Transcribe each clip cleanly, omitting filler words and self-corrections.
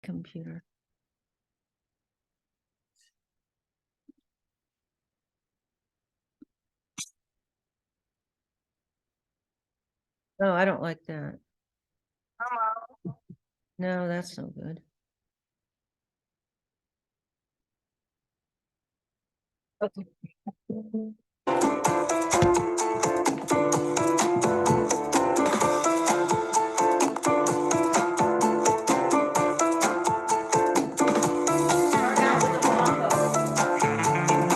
computer. Oh, I don't like that. No, that's no good. Okay. Start out with a bongo. One more.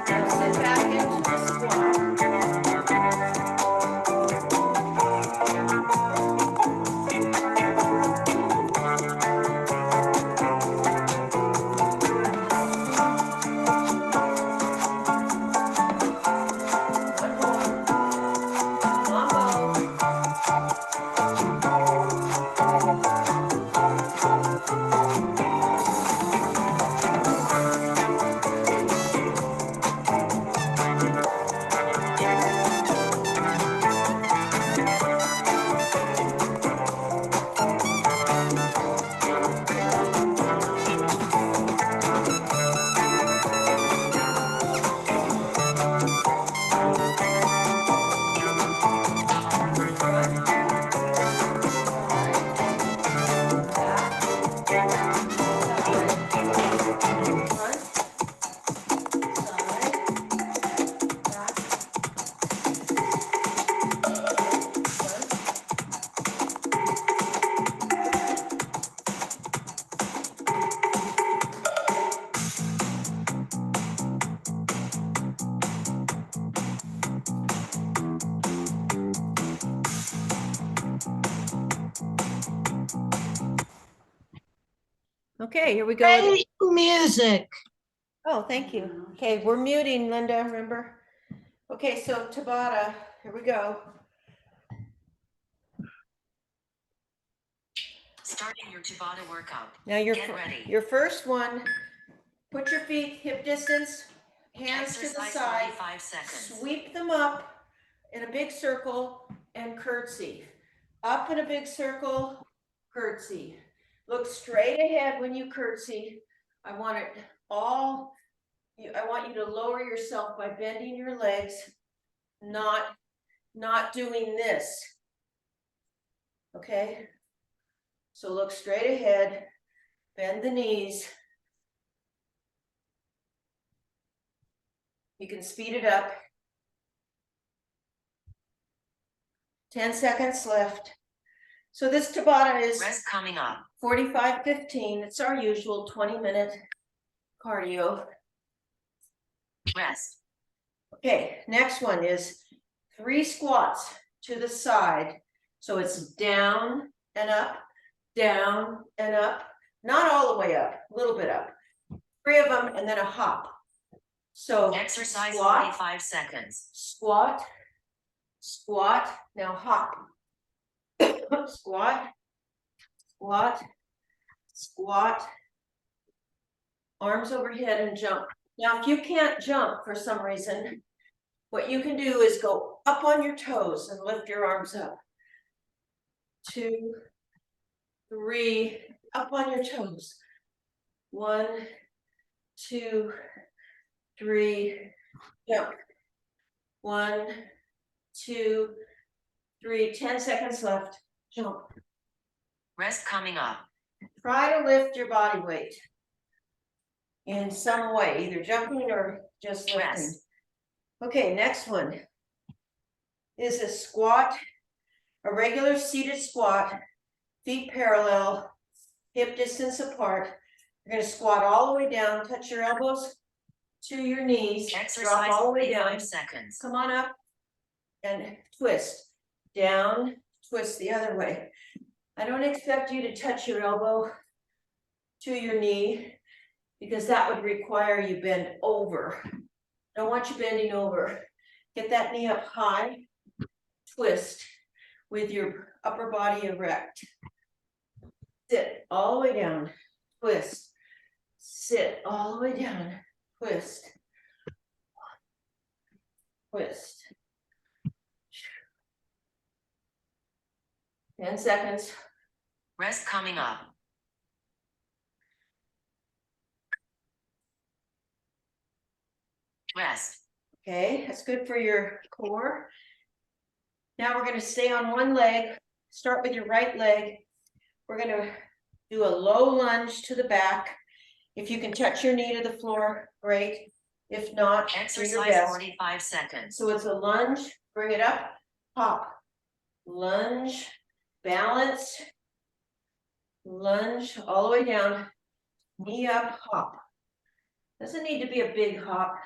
Now sit back into a squat. One more. Mambo. Okay, here we go. Great music. Oh, thank you. Okay, we're muting, Linda, remember? Okay, so Tabata, here we go. Starting your Tabata workout. Now Get ready. your first one, put your feet hip distance, hands to the Exercise side, 45 seconds. sweep them up in a big circle and curtsy. Up in a big circle, curtsy. Look straight ahead when you curtsy. I want you to lower yourself by bending your legs, not doing this. Okay? So look straight ahead, bend the knees. You can speed it up. 10 seconds left. So this Tabata is Rest coming up. 45-15. It's our usual 20-minute cardio. Rest. Okay, next one is 3 squats to the side. So it's down and up, down and up. Not all the way up, a little bit up. 3 of them and then a hop. So Exercise squat, 45 seconds. squat, squat, now hop. Squat, squat, squat, arms overhead and jump. Now, if you can't jump for some reason, what you can do is go up on your toes and lift your arms up. 2, 3, up on your toes. 1, 2, 3, jump. 1, 2, 3, 10 seconds left. Jump. Rest coming up. Try to lift your body weight in some way, either jumping or just lifting. Rest. Okay, next one is a squat, a regular seated squat, feet parallel, hip distance apart. You're going to squat all the way down, touch your elbows to your knees, Exercise drop all the way 45 down. seconds. Come on up and twist. Down, twist the other way. I don't expect you to touch your elbow to your knee because that would require you bend over. I don't want you bending over. Get that knee up high, twist with your upper body erect. Sit all the way down, twist. Sit all the way down, twist. Twist. 10 seconds. Rest coming up. Rest. Okay, that's good for your core. Now we're going to stay on one leg. Start with your right leg. We're going to do a low lunge to the back. If you can touch your knee to the floor, great. If not, do your Exercise best. 45 seconds. So it's a lunge, bring it up, hop, lunge, balance, lunge all the way down, knee up, hop. Doesn't need to be a big hop.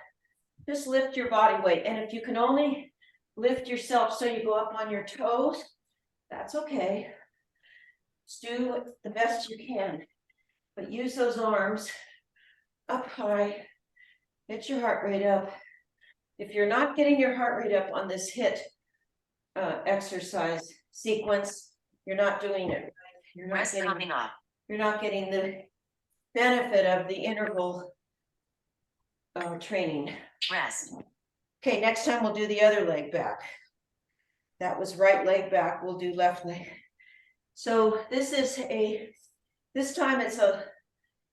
Just lift your body weight. And if you can only lift yourself so you go up on your toes, that's okay. Just do the best you can. But use those arms up high. Get your heart rate up. If you're not getting your heart rate up on this HIIT exercise sequence, you're not doing it right. Rest coming up. You're not getting the benefit of the interval training. Rest. Okay, next time we'll do the other leg back. That was right leg back. We'll do left leg. So this time it's a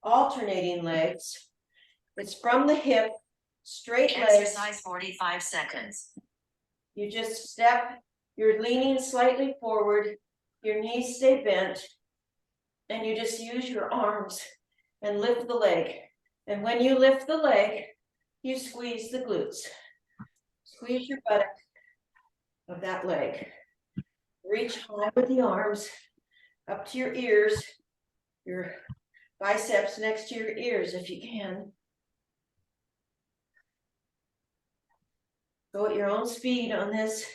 alternating legs. It's from the hip, straight legs. Exercise 45 seconds. You just step, you're leaning slightly forward, your knees stay bent, and you just use your arms and lift the leg. And when you lift the leg, you squeeze the glutes. Squeeze your buttock of that leg. Reach high with the arms up to your ears, your biceps next to your ears if you can. Go at your own speed on this,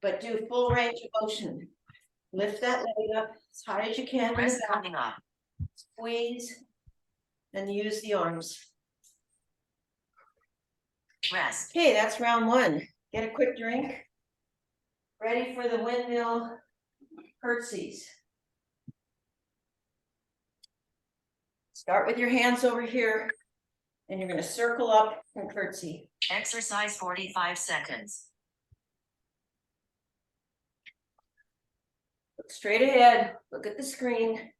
but do full range of motion. Lift that leg up as high as you can. Rest coming up. Squeeze and use the arms. Rest. Okay, that's round 1. Get a quick drink. Ready for the windmill curtsies. Start with your hands over here, and you're going to circle up and curtsy. Exercise 45 seconds. Look straight ahead. Look at the screen.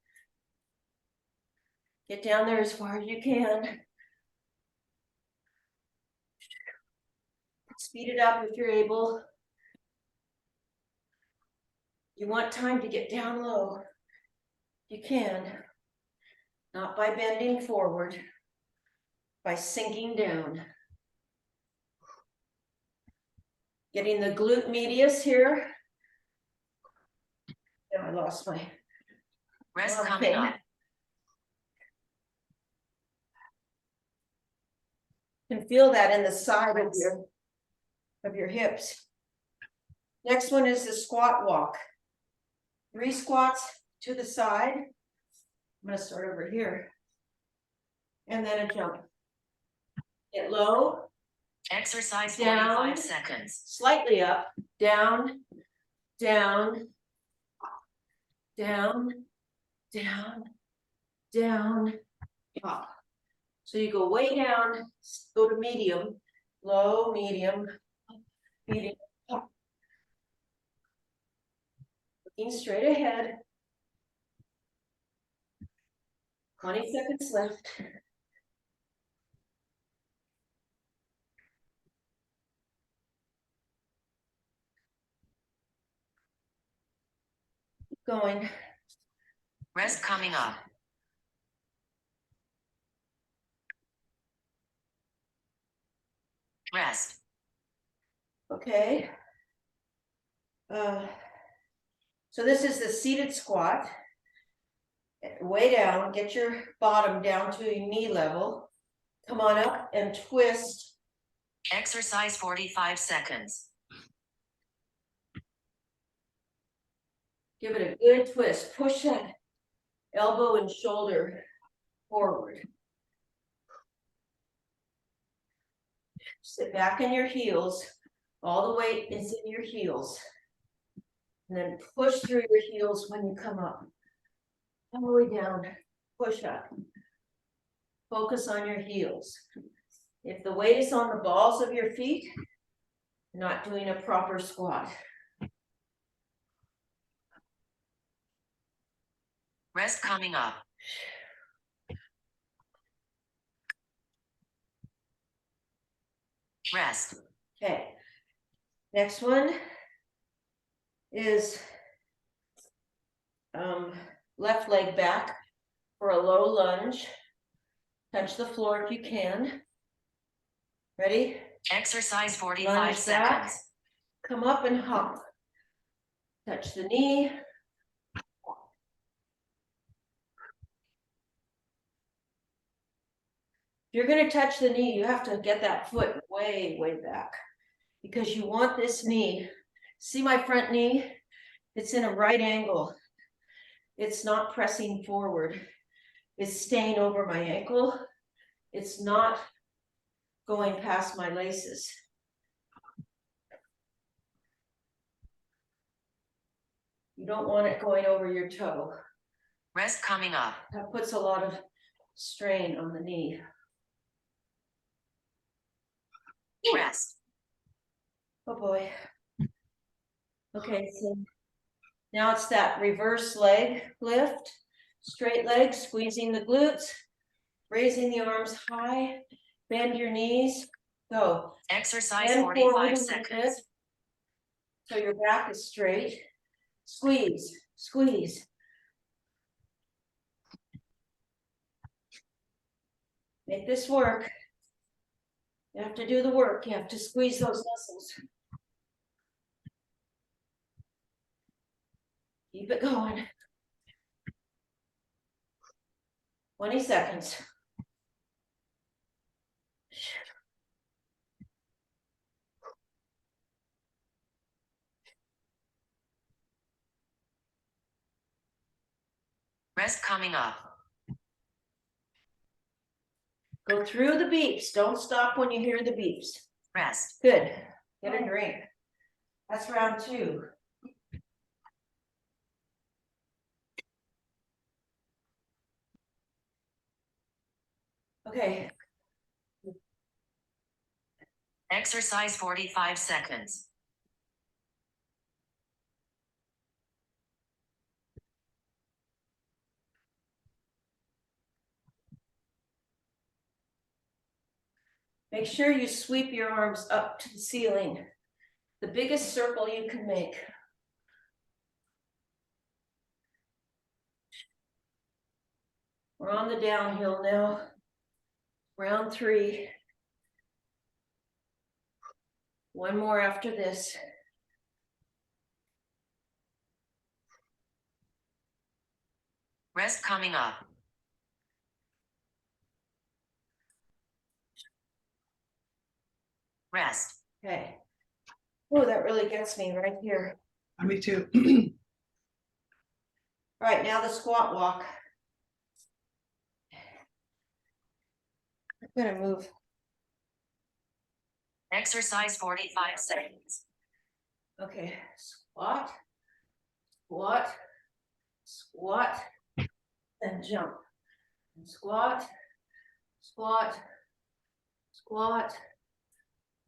Get down there as far as you can. Speed it up if you're able. You want time to get down low. You can. Not by bending forward, by sinking down. Getting the glute medius here. Now I lost my Rest arm coming thing. up. You can feel that in the side of your hips. Next one is the squat walk. 3 squats to the side. I'm going to start over here. And then a jump. Get low. Exercise Down. 45 seconds. Slightly up. Down. Down. Down. Down. Down. Up. So you go way down. Go to medium. Low, medium. Medium. Up. Looking straight ahead. 20 seconds left. Keep going. Rest coming up. Rest. Okay. So this is the seated squat. Way down, get your bottom down to your knee level. Come on up and twist. Exercise 45 seconds. Give it a good twist. Push that elbow and shoulder forward. Sit back in your heels. All the weight is in your heels. And then push through your heels when you come up. All the way down. Push up. Focus on your heels. If the weight is on the balls of your feet, you're not doing a proper squat. Rest coming up. Rest. Okay. Next one is left leg back for a low lunge. Touch the floor if you can. Ready? Exercise 45 Lunge back. seconds. Come up and hop. Touch the knee. If you're going to touch the knee, you have to get that foot way, way back because you want this knee. See my front knee? It's in a right angle. It's not pressing forward. It's staying over my ankle. It's not going past my laces. You don't want it going over your toe. Rest coming up. That puts a lot of strain on the knee. Rest. Oh boy. Okay, so now it's that reverse leg lift. Straight leg, squeezing the glutes, raising the arms high, bend your knees, go. Exercise Bend forward a 45 little seconds. bit, so your back is straight. Squeeze, squeeze. Make this work. You have to do the work. You have to squeeze those muscles. Keep it going. 20 seconds. Rest coming up. Go through the beeps. Don't stop when you hear the beeps. Rest. Good. Get a drink. That's round 2. Okay. Exercise 45 seconds. Make sure you sweep your arms up to the ceiling. The biggest circle you can make. We're on the downhill now. Round 3. One more after this. Rest coming up. Rest. Okay. Oh, that really gets me right here. Me too. All right, now the squat walk. I'm gonna move. Exercise 45 seconds. Okay, squat, squat, squat, and jump. And squat, squat, squat,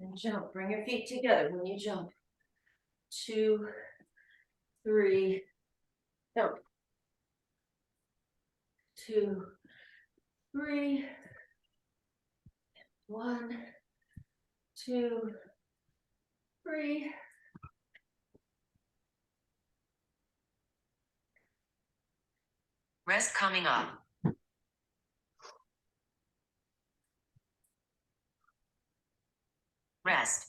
and jump. Bring your feet together when you jump. 2, 3, jump. 2, 3, 1, 2, 3. Rest coming up. Rest.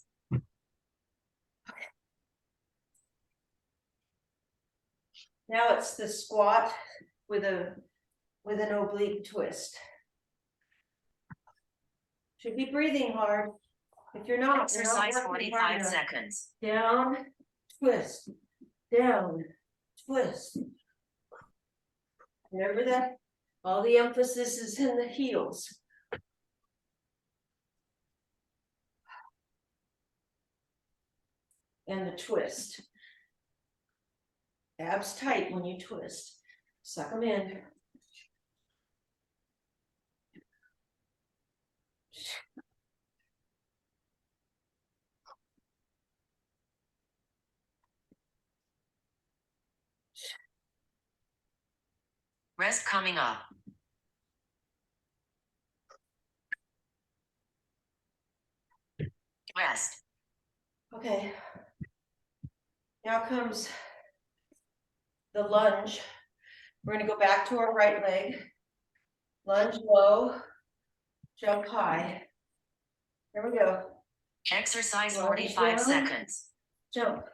Now it's the squat with an oblique twist. Should be breathing hard. If you're not, Exercise you're not working hard 45 enough. seconds. Down, twist, down, twist. Remember that? All the emphasis is in the heels. And the twist. Abs tight when you twist. Suck them in. Rest coming up. Rest. Okay. Now comes the lunge. We're going to go back to our right leg. Lunge low, jump high. Here we go. Exercise Lunge 45 down. seconds. Jump.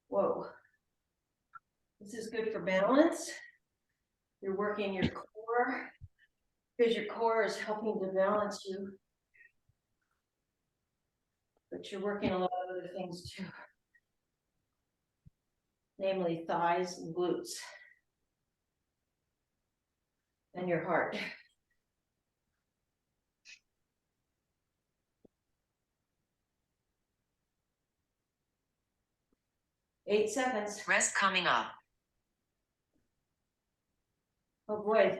Whoa. This is good for balance. You're working your core because your core is helping to balance you. But you're working a lot of other things too. Namely thighs and glutes. And your heart. Eight seconds. Rest coming up. Oh boy.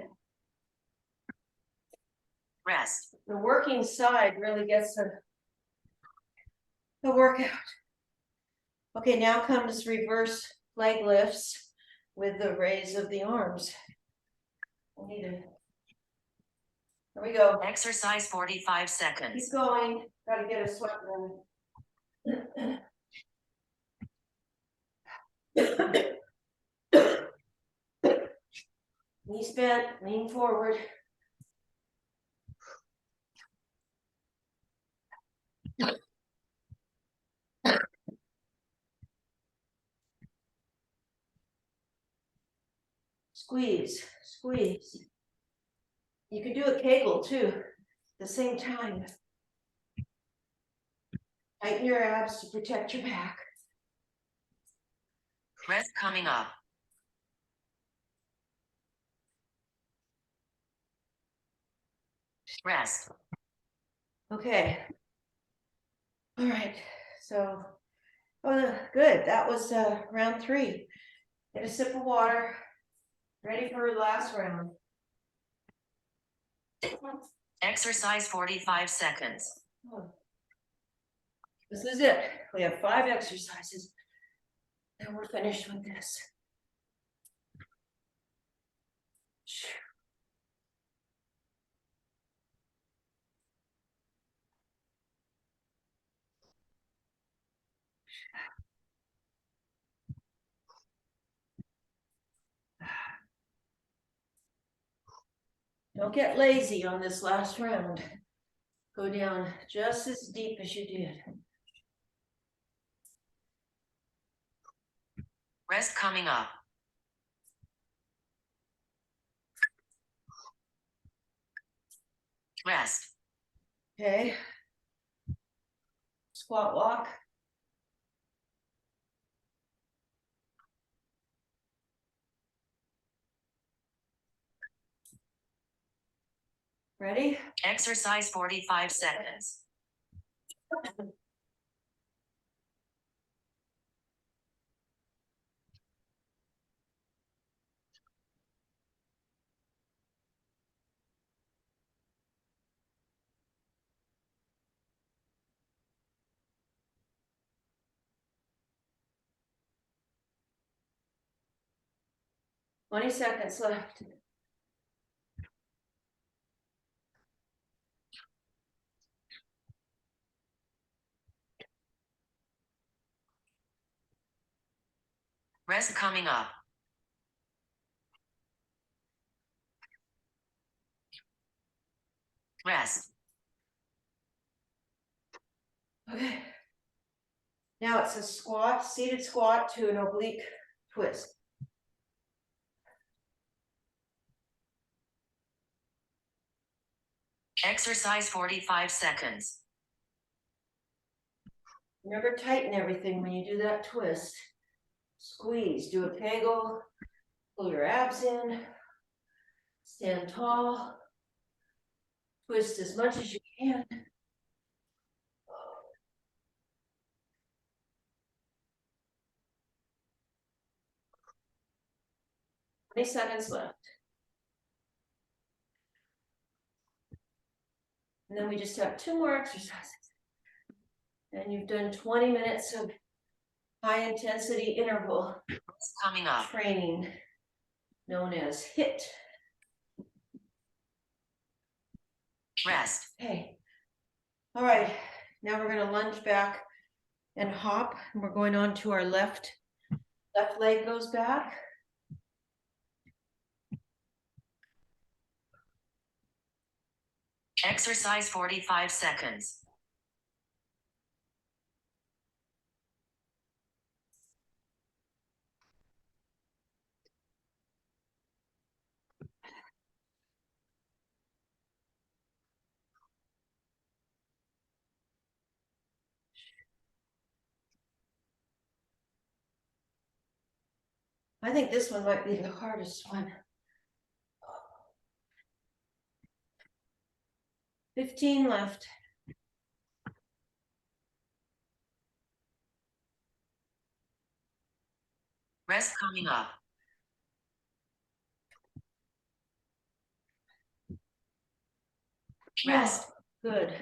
Rest. The working side really gets the workout. Okay, now comes reverse leg lifts with the raise of the arms. I need to. Here we go. Exercise 45 seconds. Keep going. Gotta get a sweat in. Knees bent, lean forward. Squeeze, squeeze. You can do a Kegel too, at the same time. Tighten your abs to protect your back. Rest coming up. Rest. Okay. All right, so, oh, good, that was round 3. Get a sip of water, ready for the last round. Exercise 45 seconds. Oh. This is it, we have 5 exercises, and we're finished with this. Don't get lazy on this last round. Go down just as deep as you did. Rest coming up. Rest. Okay. Squat walk. Ready? Exercise 45 seconds. Twenty seconds left. Rest coming up. Rest. Okay. Now it's a squat, seated squat to an oblique twist. Exercise 45 seconds. Remember, tighten everything when you do that twist. Squeeze, do a kegel, pull your abs in, stand tall, twist as much as you can. 20 seconds left. And then we just have 2 more exercises. And you've done 20 minutes of high intensity interval Rest coming up. training known as HIIT. Rest. Okay. All right. Now we're going to lunge back and hop. And we're going on to our left leg goes back. Exercise 45 seconds. I think this one might be the hardest one. 15 left. Rest coming up. Rest. Oh, good.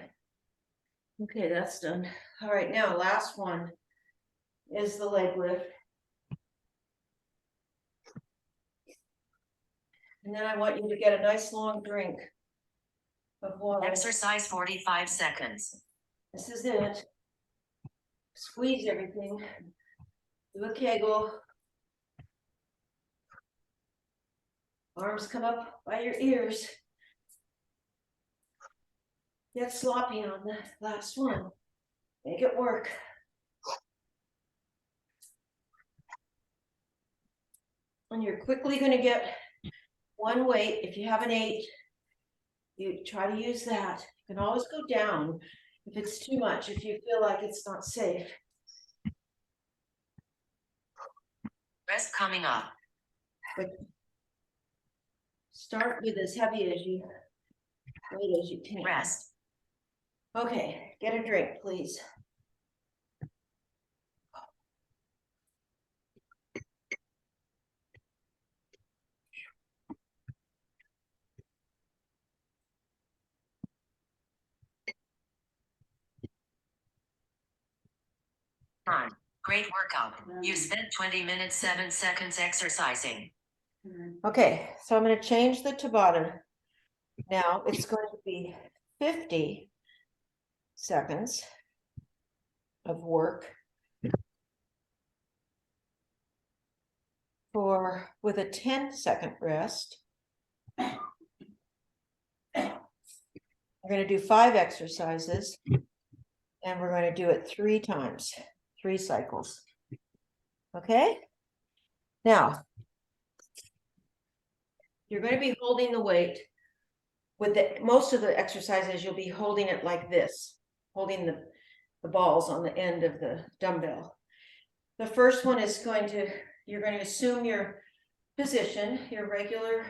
Okay, that's done. All right, now last one is the leg lift. And then I want you to get a nice long drink of water. Exercise 45 seconds. This is it. Squeeze everything. Do a kegel. Arms come up by your ears. Get sloppy on the last one. Make it work. And you're quickly going to get one weight. If you have an 8, you try to use that. You can always go down if it's too much, if you feel like it's not safe. Rest coming up. But start with as heavy as you weight as you can. Rest. Okay, get a drink, please. Time. Great workout. You spent 20 minutes 7 seconds exercising. Okay, so I'm going to change the Tabata. Now it's going to be 50 seconds of work floor with a 10-second rest. We're going to do 5 exercises, and we're going to do it 3 times, 3 cycles. Okay? Now, you're going to be holding the weight. With most of the exercises, you'll be holding it like this, holding the balls on the end of the dumbbell. The first one is you're going to assume your position, your regular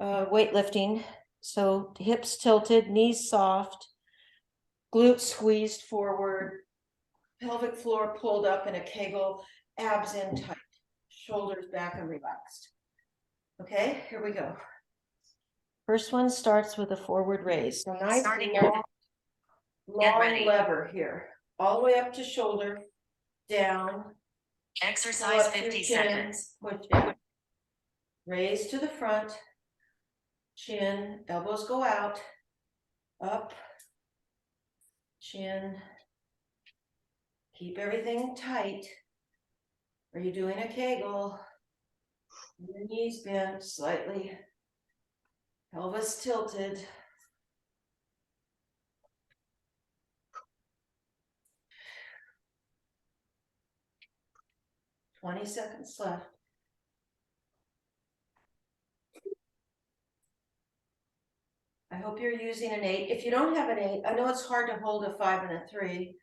weightlifting. So hips tilted, knees soft, glutes squeezed forward, pelvic floor pulled up in a kegel, abs in tight, shoulders back and relaxed. Okay, here we go. First one starts with a forward raise. So nice long lever here, all the way up to shoulder, down. Exercise 50 seconds. Push down. Raise to the front, chin, elbows go out, up, chin. Keep everything tight. Are you doing a kegel? Your knees bent slightly, pelvis tilted. "20 seconds left. I hope you're using an 8. If you don't have an 8, I know it's hard to hold a 5 and a 3,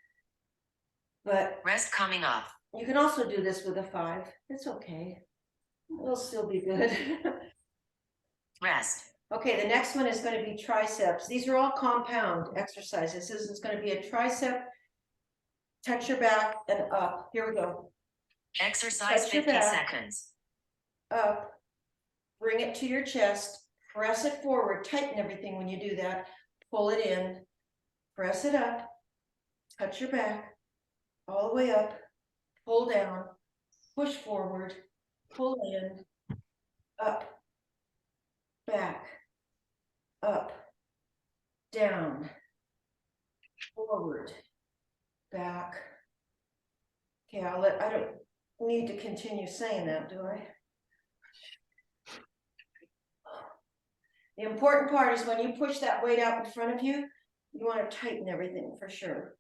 but Rest coming up. you can also do this with a 5. It's okay. It'll still be good. Rest. Okay, the next one is going to be triceps. These are all compound exercises. This is going to be a tricep, touch your back and up. Here we go. Exercise Touch your 50 back. seconds. Up, bring it to your chest, press it forward, tighten everything when you do that, pull it in, press it up, touch your back, all the way up, pull down, push forward, pull in, up, back, up, down, forward, back. Okay, I don't need to continue saying that, do I? The important part is when you push that weight out in front of you, you want to tighten everything for sure.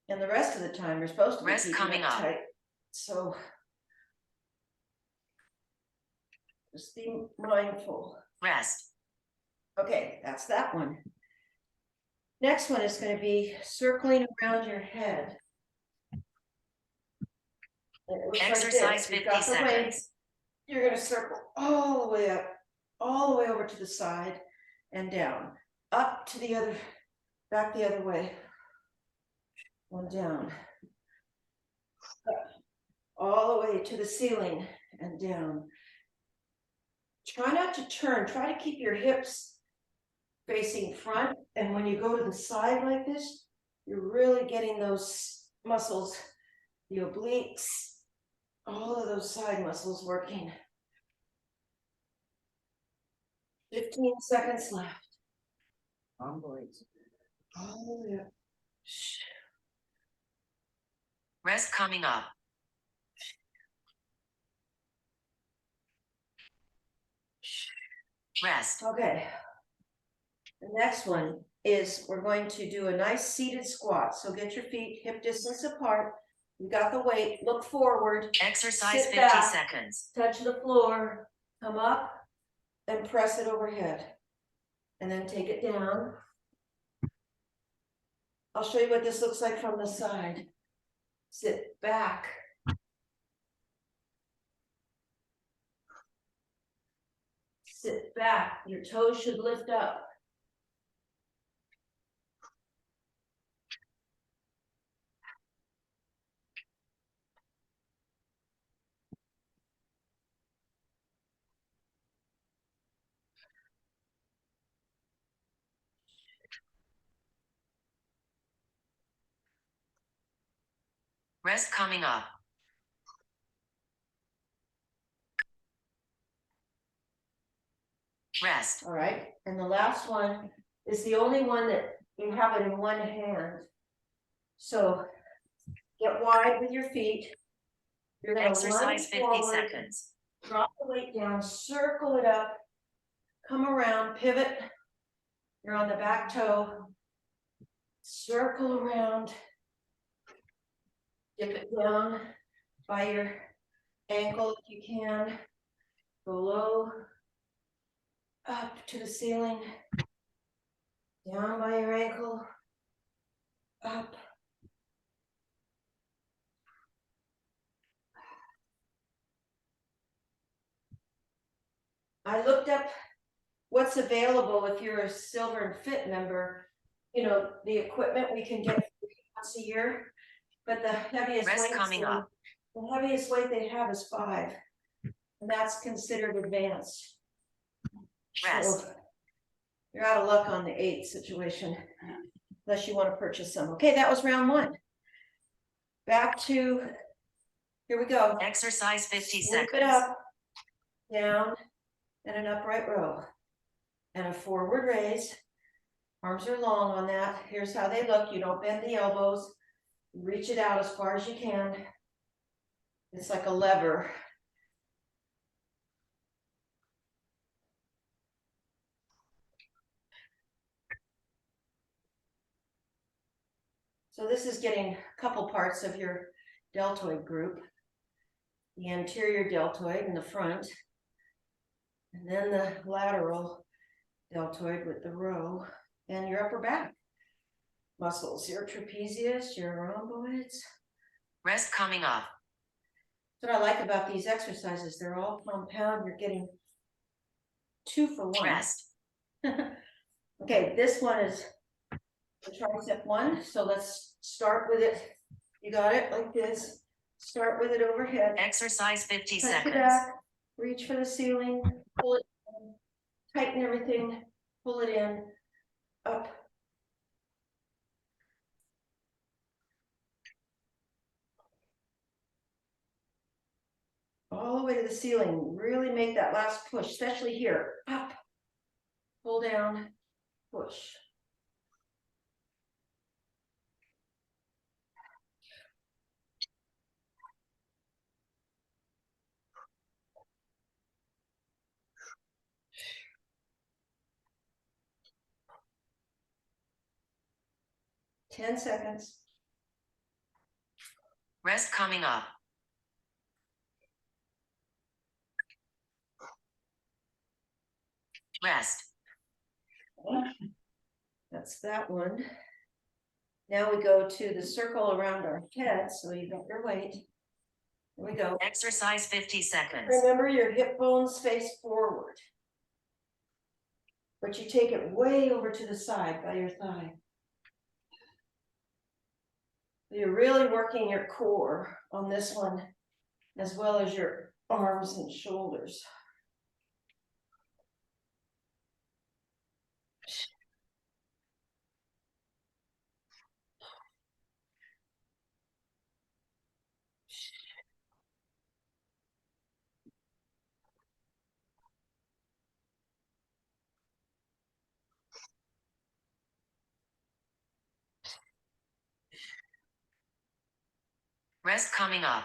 And the rest of the time, you're supposed to be Rest keeping coming it up. tight. So just be mindful. Rest. Okay, that's that one. Next one is going to be circling around your head. And it looks like Exercise this. You've 50 got the weight. seconds. You're going to circle all the way up, all the way over to the side and down, up to the other, back the other way, and down, up, all the way to the ceiling and down. Try not to turn, try to keep your hips facing front, and when you go to the side like this, you're really getting those muscles, the obliques, all of those side muscles working. 15 seconds left. All the way up. Rest coming up. Rest. Okay. The next one is we're going to do a nice seated squat. So get your feet hip distance apart. You got the weight, look forward. Exercise Sit 50 back. seconds. Touch the floor, come up and press it overhead. And then take it down. I'll show you what this looks like from the side. Sit back. Sit back. Your toes should lift up. Rest coming up. Rest. All right. And the last one is the only one that you have it in one hand. So get wide with your feet. You're going to Exercise lunge 50 forward, seconds. Drop the weight down, circle it up, come around, pivot. You're on the back toe. Circle around. Dip it down by your ankle if you can. Go low, up to the ceiling. Down by your ankle, up. I looked up what's available if you're a Silver and Fit member. You know, the equipment we can get once a year, but the heaviest Rest weight, coming up. the heaviest weight they have is 5, and that's considered advanced. Rest. So you're out of luck on the 8 situation, unless you want to purchase some. Okay, that was round 1. Back to, here we go. Exercise 50 Sweep it seconds. up, down, and an upright row, and a forward raise. Arms are long on that. Here's how they look. You don't bend the elbows. Reach it out as far as you can. It's like a lever. So this is getting a couple parts of your deltoid group. The anterior deltoid in the front, and then the lateral deltoid with the row, and your upper back muscles, your trapezius, your rhomboids. Rest coming up. What I like about these exercises, they're all compound. You're getting 2 for 1. Rest. Okay, this one is the tricep one. So let's start with it. You got it like this. Start with it overhead. Exercise 50 Touch it seconds. back, reach for the ceiling, pull it in, tighten everything, pull it in, up. All the way to the ceiling. Really make that last push, especially here. Up, pull down, push. Ten seconds. Rest coming up. Rest. That's that one. Now we go to the circle around our head. So you got your weight. Here we go. Exercise 50 seconds. Remember your hip bones face forward, but you take it way over to the side by your thigh. You're really working your core on this one, as well as your arms and shoulders. Rest coming up.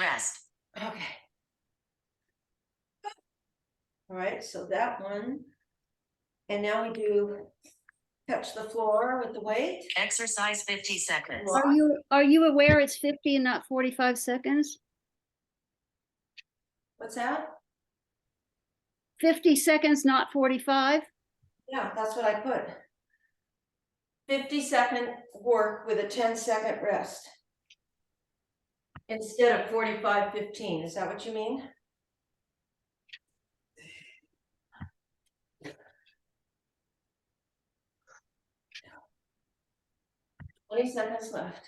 Rest. Okay. All right, so that one. And now we do touch the floor with the weight. Exercise 50 seconds. Are you aware it's 50 and not 45 seconds? What's that? 50 seconds, not 45? Yeah, that's what I put. 50-second work with a 10-second rest. Instead of 45-15, is that what you mean? Twenty seconds left.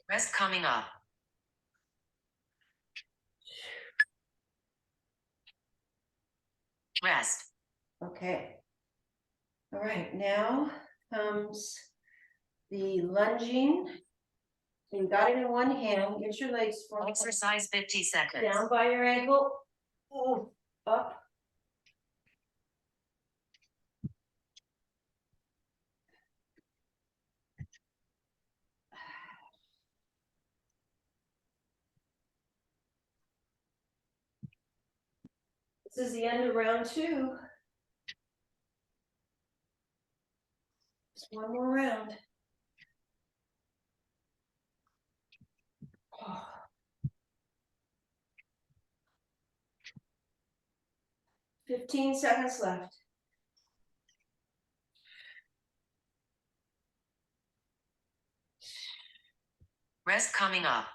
Rest coming up. Rest. Okay. All right, now comes the lunging. So you got it in one hand, get your legs forward, Exercise 50 seconds. down by your ankle, ooh, up. This is the end of round 2. Just one more round. Oh. 15 seconds left. Rest coming up.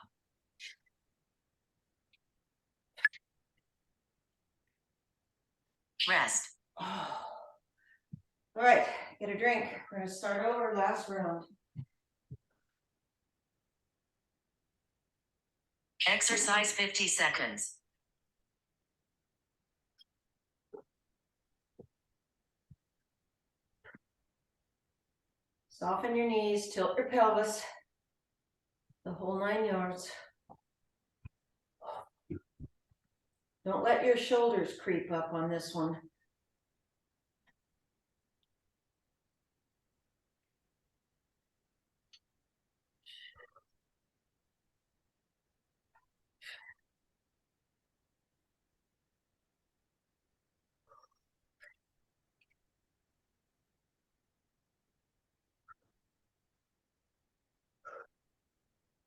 Rest. Oh. All right, get a drink. We're gonna start over, last round. Exercise 50 seconds. Soften your knees, tilt your pelvis, the whole 9 yards. Don't let your shoulders creep up on this one.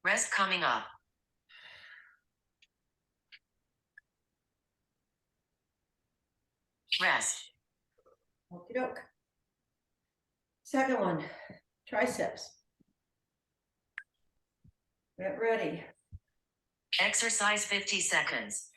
Rest coming up. Rest. Okie doke. Second one, triceps. Get ready. Exercise 50 seconds.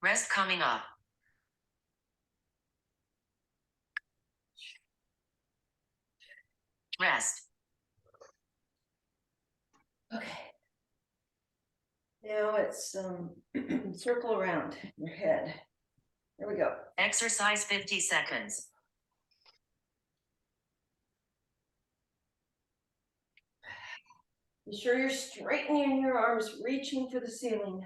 Rest coming up. Rest. Okay. Now it's circle around your head. Here we go. Exercise 50 seconds. Be sure you're straightening your arms, reaching for the ceiling.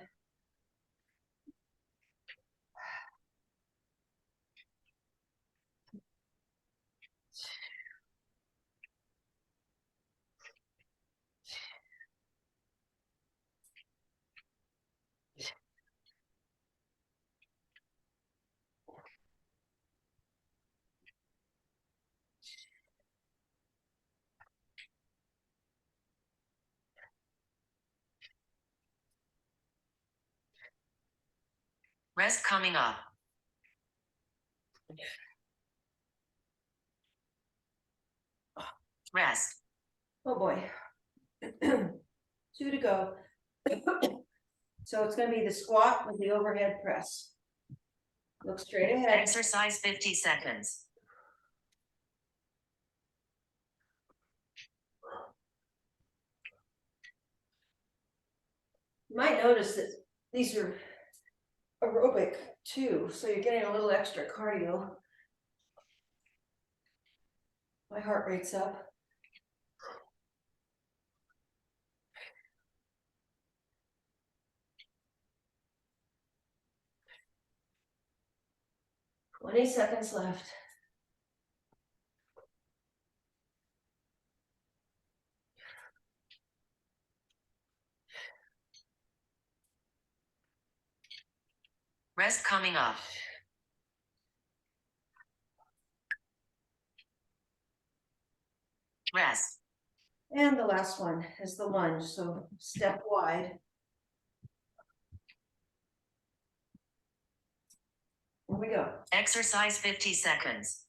Rest coming up. Rest. Oh boy. 2 to go. So it's going to be the squat with the overhead press. Look straight ahead. Exercise 50 seconds. You might notice that these are aerobic too, so you're getting a little extra cardio. My heart rate's up. Twenty seconds left. Rest coming up. Rest. And the last one is the lunge, so step wide. we go. Exercise 50 seconds.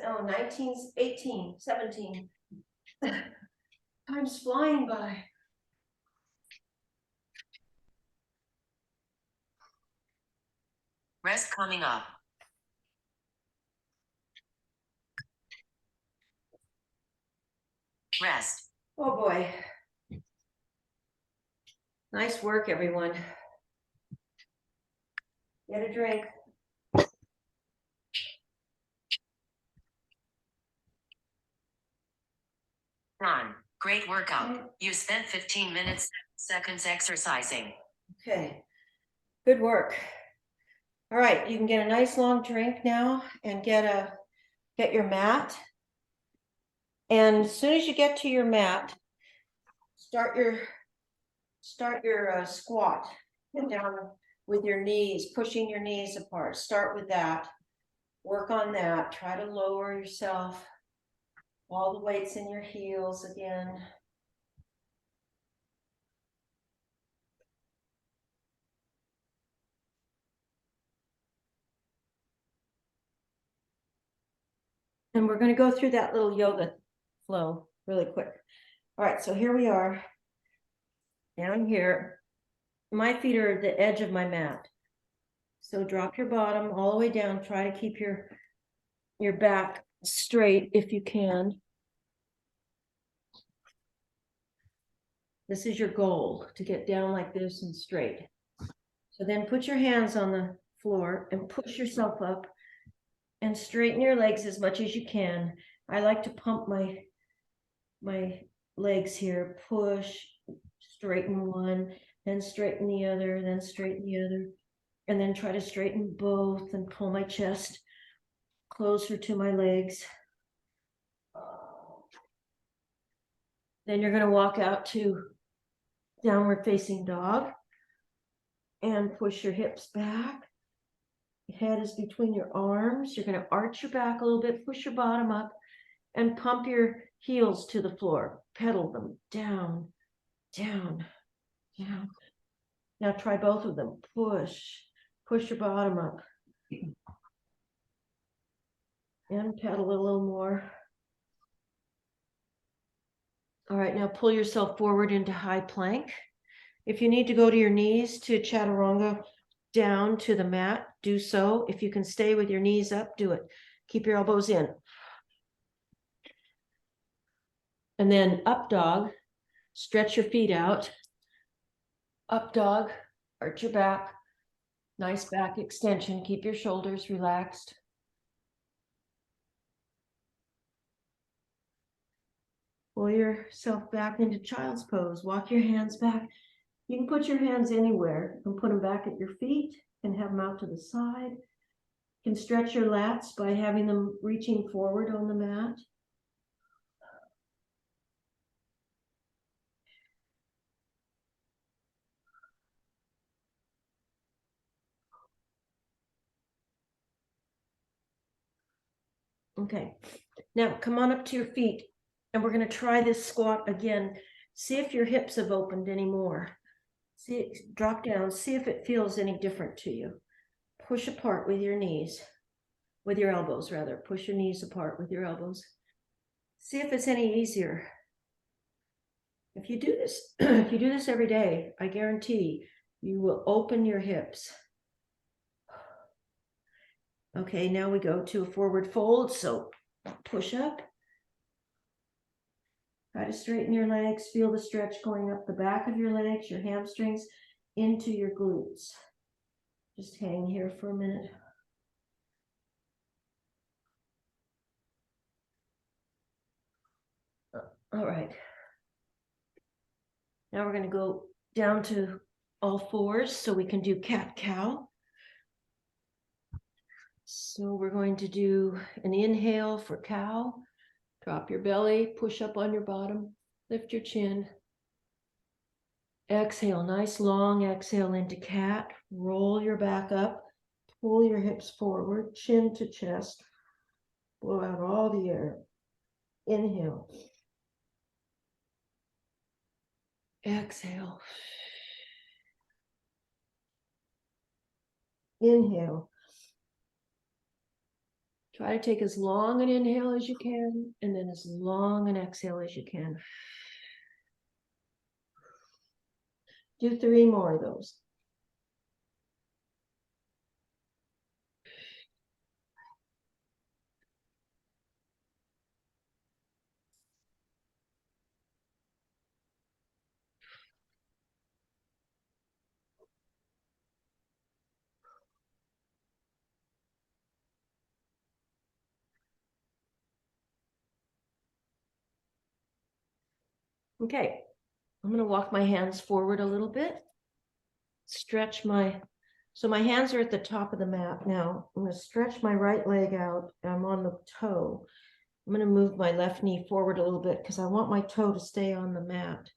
Oh, 19, 18, 17. Time's flying by. Rest coming up. Rest. Oh, boy. Nice work, everyone. Get a drink. Ron, great workout. You spent 15 minutes, seconds exercising. Okay, good work. All right, you can get a nice long drink now and get your mat. And as soon as you get to your mat, start your squat. Get down with your knees, pushing your knees apart. Start with that. Work on that. Try to lower yourself. All the weights in your heels again. And we're going to go through that little yoga flow really quick. All right, so here we are. Down here. My feet are at the edge of my mat. So drop your bottom all the way down. Try to keep your back straight if you can. This is your goal, to get down like this and straight. So then put your hands on the floor and push yourself up and straighten your legs as much as you can. I like to pump my legs here. Push, straighten one, then straighten the other, then straighten the other, and then try to straighten both and pull my chest closer to my legs. Then you're going to walk out to downward facing dog and push your hips back. Head is between your arms. You're going to arch your back a little bit, push your bottom up, and pump your heels to the floor. Pedal them down, down, down. Now try both of them. Push your bottom up. And pedal it a little more. All right, now pull yourself forward into high plank. If you need to go to your knees to chaturanga down to the mat, do so. If you can stay with your knees up, do it. Keep your elbows in. And then up dog, stretch your feet out. Up dog, arch your back. Nice back extension. Keep your shoulders relaxed. Pull yourself back into child's pose. Walk your hands back. You can put your hands anywhere. You can put them back at your feet and have them out to the side. You can stretch your lats by having them reaching forward on the mat. Okay, now come on up to your feet and we're going to try this squat again. See if your hips have opened anymore. See it, drop down, see if it feels any different to you. Push apart with your knees, with your elbows rather. Push your knees apart with your elbows. See if it's any easier. If you do this, if you do this every day, I guarantee you will open your hips. Okay, now we go to a forward fold. So push up. Try to straighten your legs. Feel the stretch going up the back of your legs, your hamstrings, into your glutes. Just hang here for a minute. All right. Now we're going to go down to all fours so we can do cat-cow. So we're going to do an inhale for cow. Drop your belly, push up on your bottom, lift your chin. Exhale, nice long exhale into cat. Roll your back up, pull your hips forward, chin to chest. Blow out all the air. Inhale. Exhale. Inhale. Try to take as long an inhale as you can, and then as long an exhale as you can. Do 3 more of those. Okay, I'm going to walk my hands forward a little bit. Stretch so my hands are at the top of the mat now. I'm going to stretch my right leg out. I'm on the toe. I'm going to move my left knee forward a little bit because I want my toe to stay on the mat.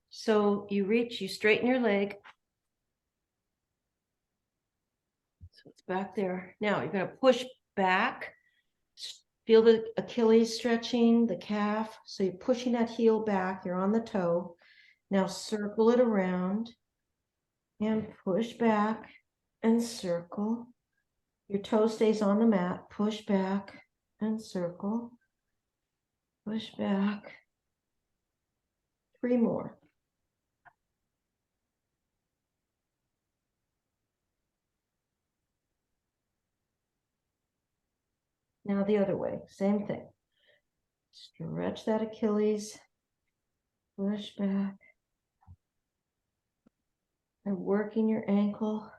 So you straighten your leg. So it's back there. Now you're going to push back. Feel the Achilles stretching, the calf. So you're pushing that heel back. You're on the toe. Now circle it around and push back and circle. Your toe stays on the mat. Push back and circle. Push back. 3 more. Now the other way, same thing. Stretch that Achilles. Push back. And working your ankle.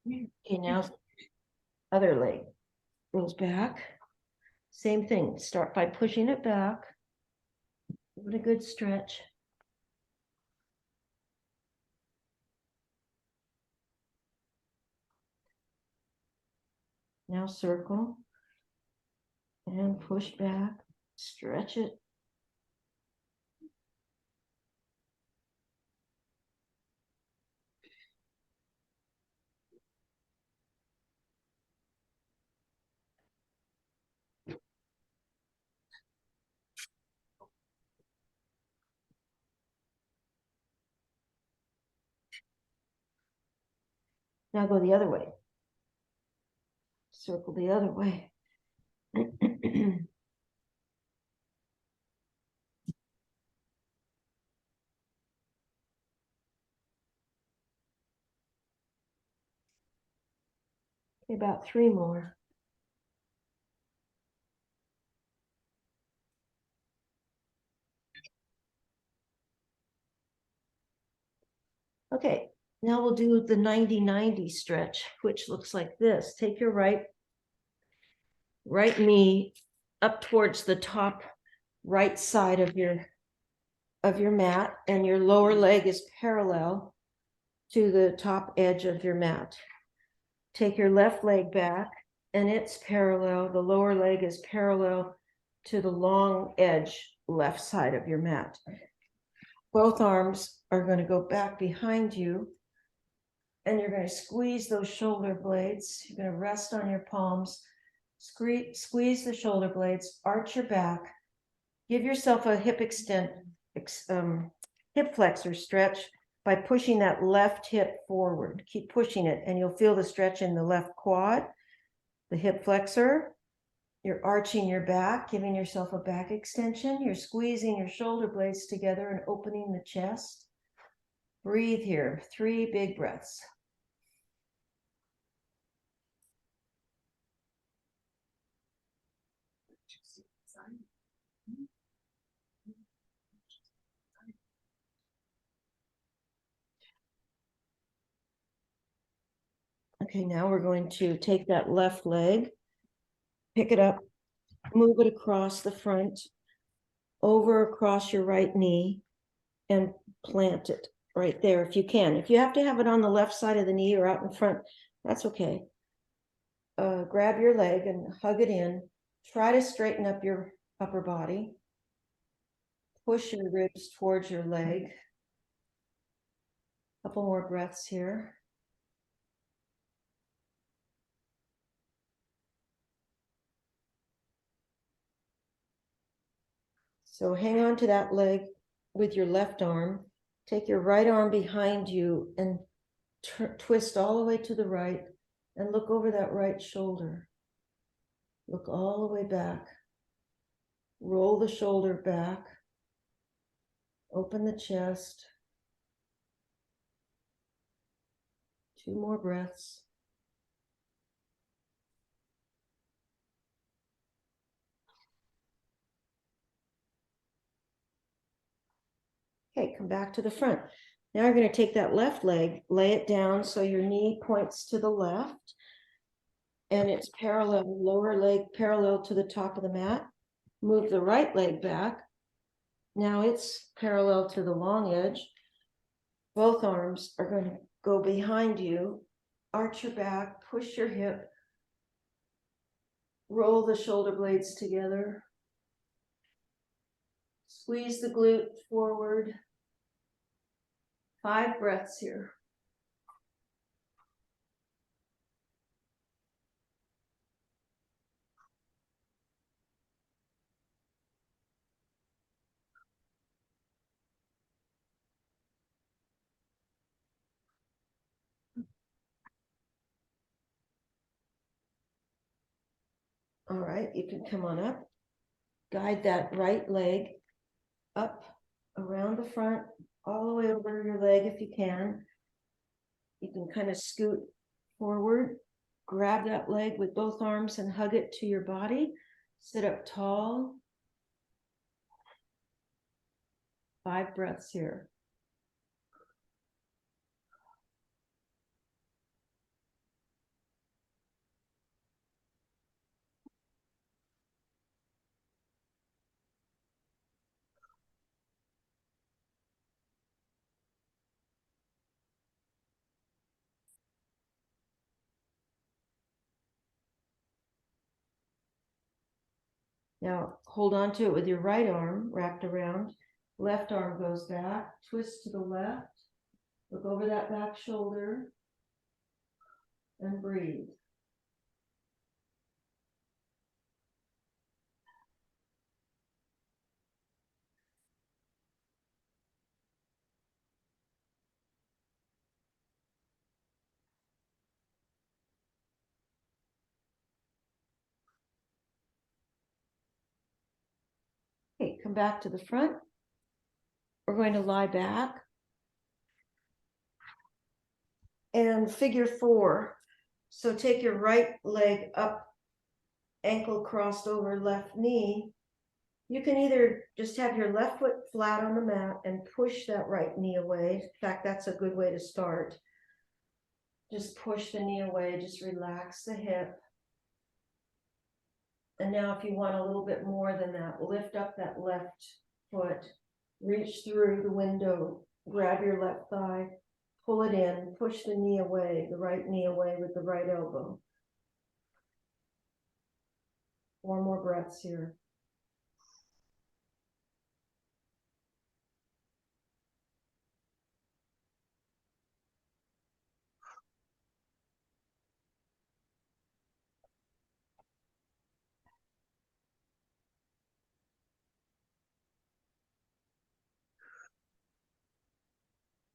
Okay, now other leg goes back. Same thing. Start by pushing it back. Give it a good stretch. Now circle and push back. Stretch it. Now go the other way. Circle the other way. Okay, about 3 more. Okay, now we'll do the 90-90 stretch, which looks like this. Take your right knee up towards the top right side of your mat, and your lower leg is parallel to the top edge of your mat. Take your left leg back, and it's parallel. The lower leg is parallel to the long edge left side of your mat. Both arms are going to go back behind you, and you're going to squeeze those shoulder blades. You're going to rest on your palms, squeeze the shoulder blades, arch your back, give yourself a hip flexor stretch by pushing that left hip forward. Keep pushing it, and you'll feel the stretch in the left quad, the hip flexor. You're arching your back, giving yourself a back extension. You're squeezing your shoulder blades together and opening the chest. Breathe here, 3 big breaths. Okay, now we're going to take that left leg, pick it up move it across the front, over across your right knee, and plant it right there if you can. If you have to have it on the left side of the knee or out in front, that's okay. Grab your leg and hug it in. Try to straighten up your upper body. Push your ribs towards your leg. Couple more breaths here. So hang on to that leg with your left arm. Take your right arm behind you and twist all the way to the right and look over that right shoulder. Look all the way back. Roll the shoulder back. Open the chest. 2 more breaths. Okay, come back to the front. Now you're going to take that left leg, lay it down so your knee points to the left and it's parallel, lower leg parallel to the top of the mat. Move the right leg back. Now it's parallel to the long edge. Both arms are going to go behind you. Arch your back, push your hip, roll the shoulder blades together. Squeeze the glute forward. 5 breaths here. All right, you can come on up. Guide that right leg up around the front, all the way over your leg if you can. You can kind of scoot forward, grab that leg with both arms and hug it to your body. Sit up tall. 5 breaths here. Now hold on to it with your right arm wrapped around. Left arm goes back, twist to the left. Look over that back shoulder and breathe. Okay, come back to the front. We're going to lie back and figure 4. So take your right leg up, ankle crossed over left knee. You can either just have your left foot flat on the mat and push that right knee away. In fact, that's a good way to start. Just push the knee away, just relax the hip. And now if you want a little bit more than that, lift up that left foot, reach through the window, grab your left thigh, pull it in, push the knee away, the right knee away with the right elbow. 4 more breaths here.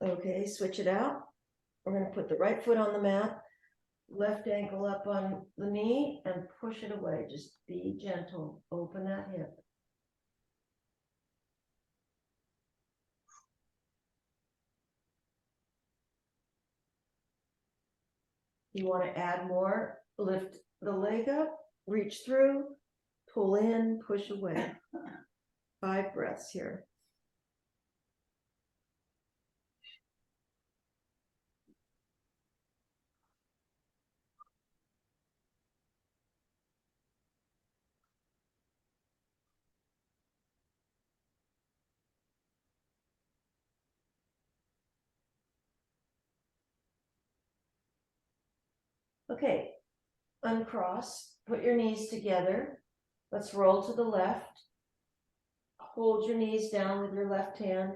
Okay, switch it out. We're going to put the right foot on the mat, left ankle up on the knee and push it away. Just be gentle. Open that hip. You want to add more, lift the leg up, reach through, pull in, push away. 5 breaths here. Okay, uncross, put your knees together. Let's roll to the left. Hold your knees down with your left hand.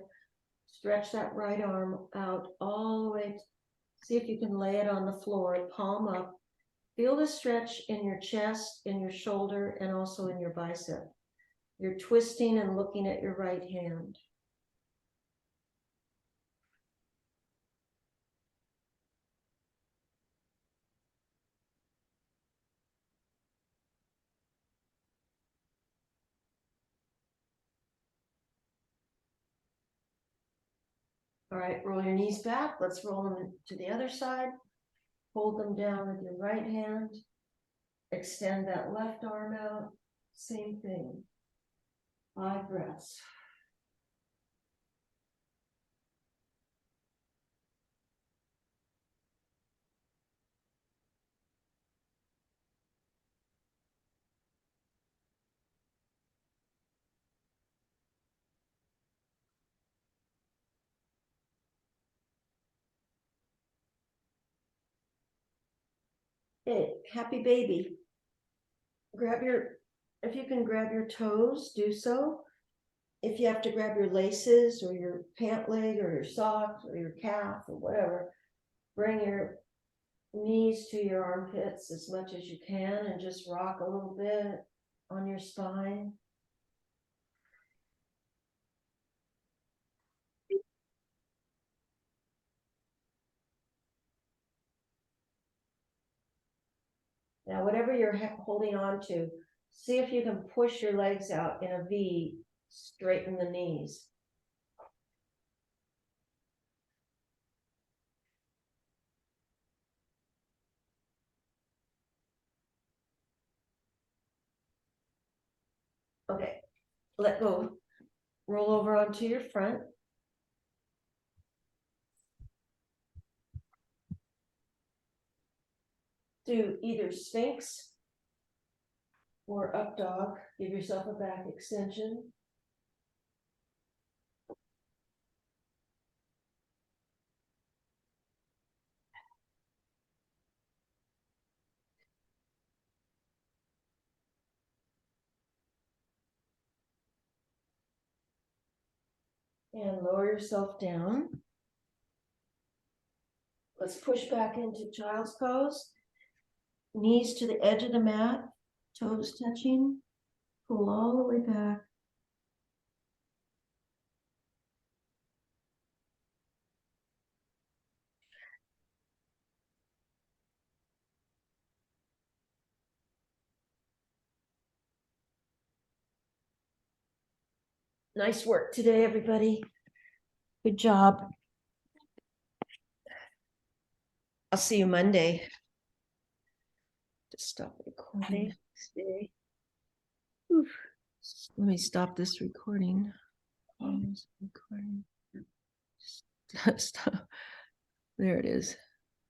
Stretch that right arm out all the way. See if you can lay it on the floor, palm up. Feel the stretch in your chest, in your shoulder, and also in your bicep. You're twisting and looking at your right hand. All right, roll your knees back. Let's roll them to the other side. Hold them down with your right hand. Extend that left arm out. Same thing. 5 breaths. Hey, happy baby. If you can grab your toes, do so. If you have to grab your laces or your pant leg or your socks or your calf or whatever, bring your knees to your armpits as much as you can and just rock a little bit on your spine. Now, whatever you're holding on to, see if you can push your legs out in a V, straighten the knees. Okay, let go. Roll over onto your front. Do either Sphinx or up dog. Give yourself a back extension. And lower yourself down. Let's push back into child's pose. Knees to the edge of the mat, toes touching. Pull all the way back. Nice work today, everybody. Good job. I'll see you Monday. Just stop recording. Stay. Oof. Let me stop this recording. Stop. There it is.